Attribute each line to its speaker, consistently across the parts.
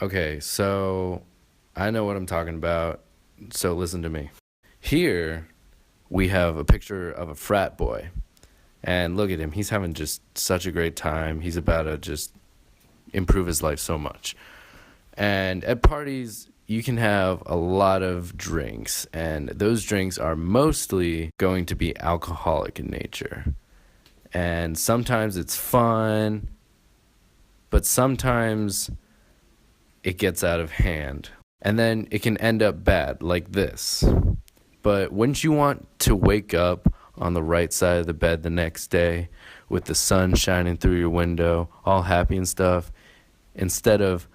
Speaker 1: Okay, so I know what I'm talking about, so listen to me. Here we have a picture of a frat boy, and look at him. He's having just such a great time. He's about to just improve his life so much. And at parties, you can have a lot of drinks, and those drinks are mostly going to be alcoholic in nature. And sometimes it's fun, but sometimes it gets out of hand. And then it can end up bad, like this. But wouldn't you want to wake up on the right side of the bed the next day with the sun shining through your window, all happy and stuff, instead of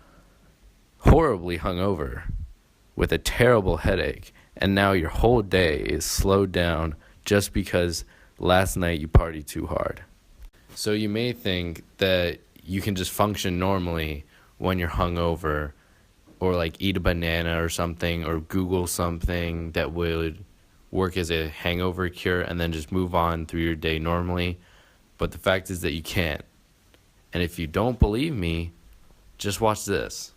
Speaker 1: horribly hungover with a terrible headache, and now your whole day is slowed down just because last night you partied too hard? So you may think that you can just function normally when you're hungover, or like eat a banana or something, or Google something that would work as a hangover cure and then just move on through your day normally. But the fact is that you can't. And if you don't believe me, just watch this.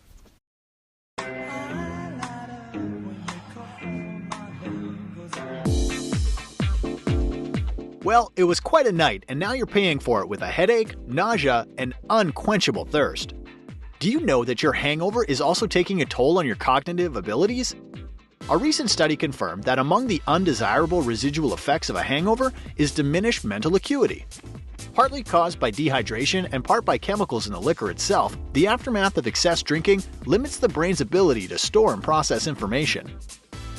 Speaker 2: Well, it was quite a night, and now you're paying for it with a headache, nausea, and unquenchable thirst. Do you know that your hangover is also taking a toll on your cognitive abilities? A recent study confirmed that among the undesirable residual effects of a hangover is diminished mental acuity. Partly caused by dehydration and part by chemicals in the liquor itself, the aftermath of excess drinking limits the brain's ability to store and process information.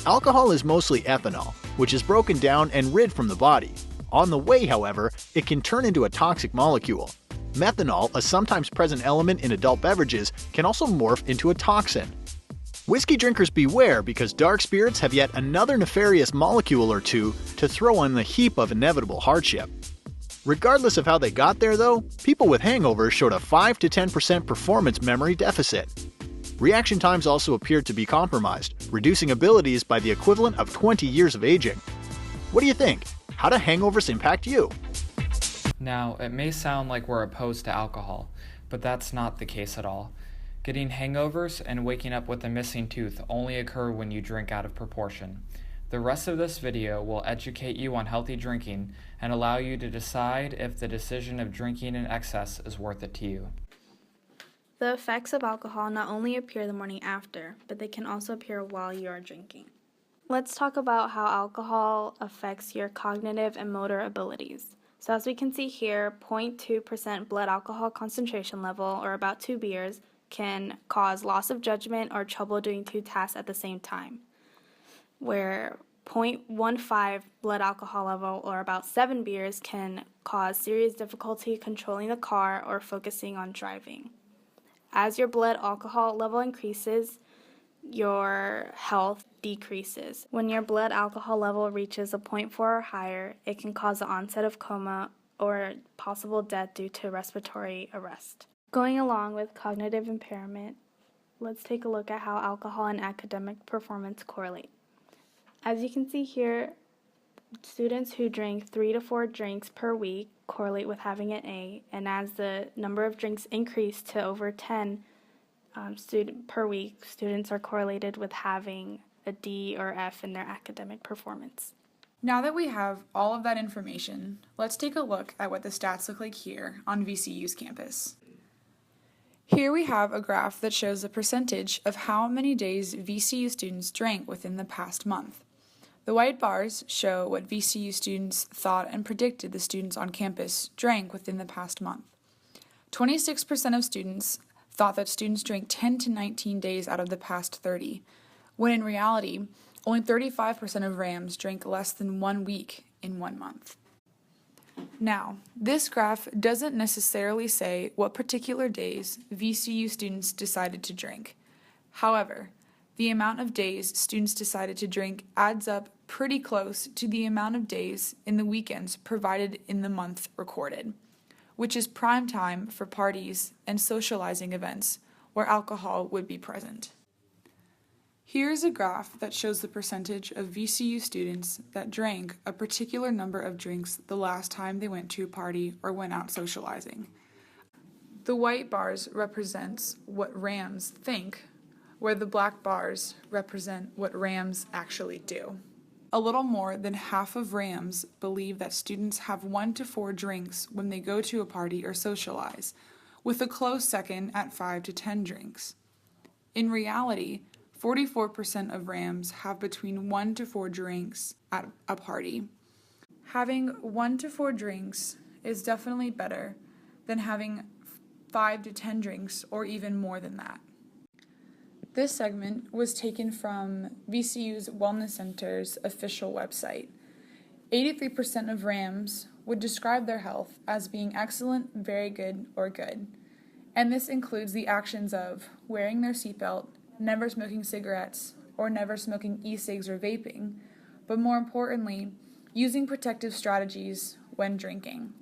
Speaker 2: Alcohol is mostly ethanol, which is broken down and rid from the body. On the way, however, it can turn into a toxic molecule. Methanol, a sometimes present element in adult beverages, can also morph into a toxin. Whiskey drinkers beware, because dark spirits have yet another nefarious molecule or two to throw on the heap of inevitable hardship. Regardless of how they got there, though, people with hangovers showed a 5 to 10% performance memory deficit. Reaction times also appeared to be compromised, reducing abilities by the equivalent of 20 years of aging. What do you think? How do hangovers impact you?
Speaker 3: Now, it may sound like we're opposed to alcohol, but that's not the case at all. Getting hangovers and waking up with a missing tooth only occur when you drink out of proportion. The rest of this video will educate you on healthy drinking and allow you to decide if the decision of drinking in excess is worth it to you.
Speaker 4: The effects of alcohol not only appear the morning after, but they can also appear while you are drinking. Let's talk about how alcohol affects your cognitive and motor abilities. So as we can see here, 0.2% blood alcohol concentration level, or about 2 beers, can cause loss of judgment or trouble doing 2 tasks at the same time, where 0.15 blood alcohol level, or about 7 beers, can cause serious difficulty controlling the car or focusing on driving. As your blood alcohol level increases, your health decreases. When your blood alcohol level reaches a 0.4 or higher, it can cause the onset of coma or possible death due to respiratory arrest. Going along with cognitive impairment, let's take a look at how alcohol and academic performance correlate. As you can see here, students who drink 3 to 4 drinks per week correlate with having an A, and as the number of drinks increase to over 10 per week, students are correlated with having a D or F in their academic performance.
Speaker 5: Now that we have all of that information, let's take a look at what the stats look like here on VCU's campus. Here we have a graph that shows the percentage of how many days VCU students drank within the past month. The white bars show what VCU students thought and predicted the students on campus drank within the past month. 26% of students thought that students drank 10 to 19 days out of the past 30, when in reality, only 35% of RAMs drank less than 1 week in 1 month. Now, this graph doesn't necessarily say what particular days VCU students decided to drink. However, the amount of days students decided to drink adds up pretty close to the amount of days in the weekends provided in the month recorded, which is prime time for parties and socializing events where alcohol would be present. Here's a graph that shows the percentage of VCU students that drank a particular number of drinks the last time they went to a party or went out socializing. The white bars represents what Rams think, where the black bars represent what Rams actually do. A little more than half of Rams believe that students have 1 to 4 drinks when they go to a party or socialize, with a close second at 5 to 10 drinks. In reality, 44% of Rams have between 1 to 4 drinks at a party. Having 1 to 4 drinks is definitely better than having 5 to 10 drinks or even more than that. This segment was taken from VCU's Wellness Center's official website. 83% of Rams would describe their health as being excellent, very good, or good. And this includes the actions of wearing their seatbelt, never smoking cigarettes, or never smoking e-cigs or vaping, but more importantly, using protective strategies when drinking.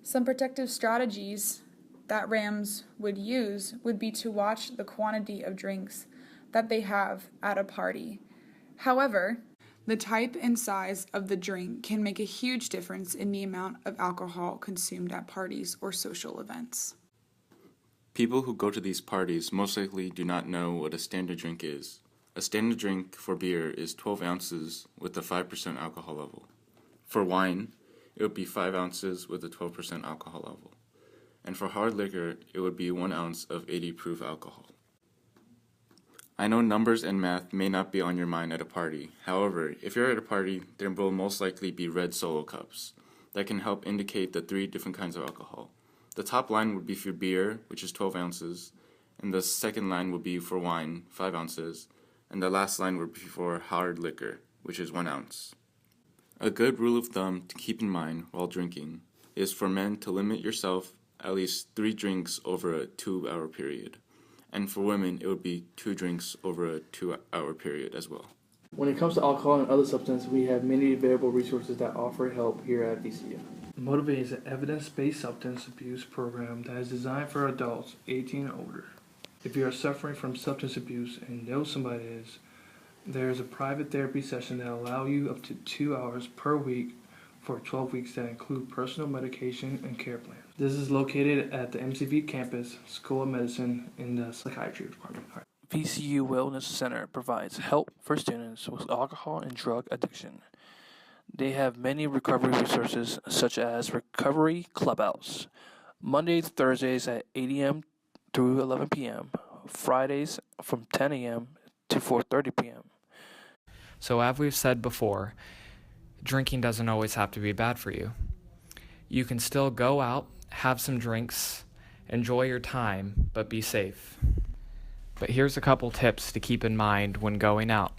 Speaker 5: Some protective strategies that Rams would use would be to watch the quantity of drinks that they have at a party. However, the type and size of the drink can make a huge difference in the amount of alcohol consumed at parties or social events.
Speaker 6: People who go to these parties most likely do not know what a standard drink is. A standard drink for beer is 12 ounces with a 5% alcohol level. For wine, it would be 5 ounces with a 12% alcohol level. And for hard liquor, it would be 1 ounce of 80 proof alcohol. I know numbers and math may not be on your mind at a party. However, if you're at a party, there will most likely be red Solo cups that can help indicate the 3 different kinds of alcohol. The top line would be for beer, which is 12 ounces, and the second line would be for wine, 5 ounces, and the last line would be for hard liquor, which is 1 ounce. A good rule of thumb to keep in mind while drinking is for men to limit yourself at least 3 drinks over a 2-hour period. And for women, it would be 2 drinks over a 2-hour period as well.
Speaker 7: When it comes to alcohol and other substances, we have many available resources that offer help here at VCU. Motivate is an evidence-based substance abuse program that is designed for adults 18 and older. If you are suffering from substance abuse and know somebody is, there is a private therapy session that allows you up to 2 hours per week for 12 weeks that include personal medication and care plans. This is located at the MCV campus, School of Medicine, in the Psychiatry Department. VCU Wellness Center provides help for students with alcohol and drug addiction. They have many recovery resources such as Recovery Clubhouse, Mondays to Thursdays at 8 a.m. through 11 p.m., Fridays from 10 a.m. to 4:30 p.m.
Speaker 3: So as we've said before, drinking doesn't always have to be bad for you. You can still go out, have some drinks, enjoy your time, but be safe. But here's a couple tips to keep in mind when going out.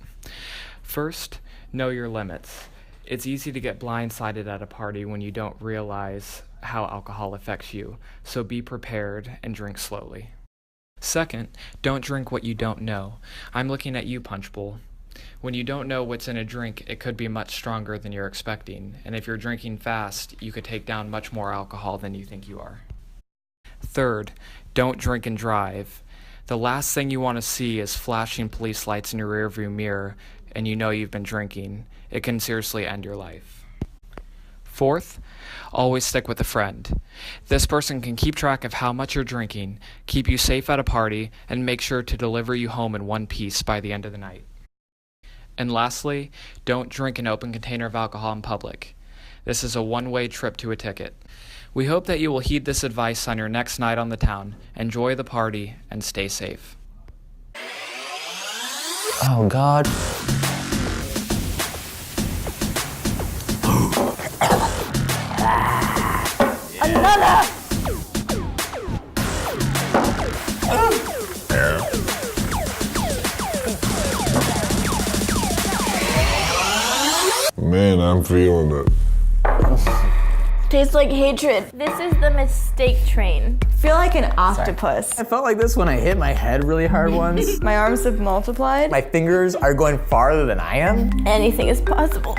Speaker 3: First, know your limits. It's easy to get blindsided at a party when you don't realize how alcohol affects you, so be prepared and drink slowly. Second, don't drink what you don't know. I'm looking at you, Punchbowl. When you don't know what's in a drink, it could be much stronger than you're expecting, and if you're drinking fast, you could take down much more alcohol than you think you are. Third, don't drink and drive. The last thing you want to see is flashing police lights in your rearview mirror, and you know you've been drinking. It can seriously end your life. Fourth, always stick with a friend. This person can keep track of how much you're drinking, keep you safe at a party, and make sure to deliver you home in one piece by the end of the night. And lastly, don't drink an open container of alcohol in public. This is a one-way trip to a ticket. We hope that you will heed this advice on your next night on the town. Enjoy the party and stay safe.
Speaker 8: Oh, God.
Speaker 9: Another!
Speaker 10: Man, I'm feeling it.
Speaker 9: Tastes like hatred. This is the mistake train.
Speaker 11: Feel like an octopus.
Speaker 8: I felt like this when I hit my head really hard once.
Speaker 11: My arms have multiplied.
Speaker 8: My fingers are going farther than I am.
Speaker 9: Anything is possible.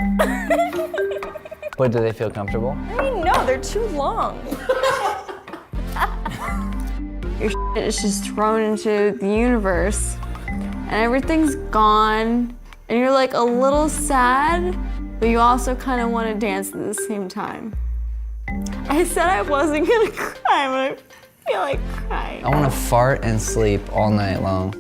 Speaker 8: But do they feel comfortable?
Speaker 11: I mean, no, they're too long. Your shit is just thrown into the universe, and everything's gone, and you're like a little sad, but you also kind of want to dance at the same time. I said I wasn't gonna cry, but I feel like crying.
Speaker 8: I want to fart and sleep all night long.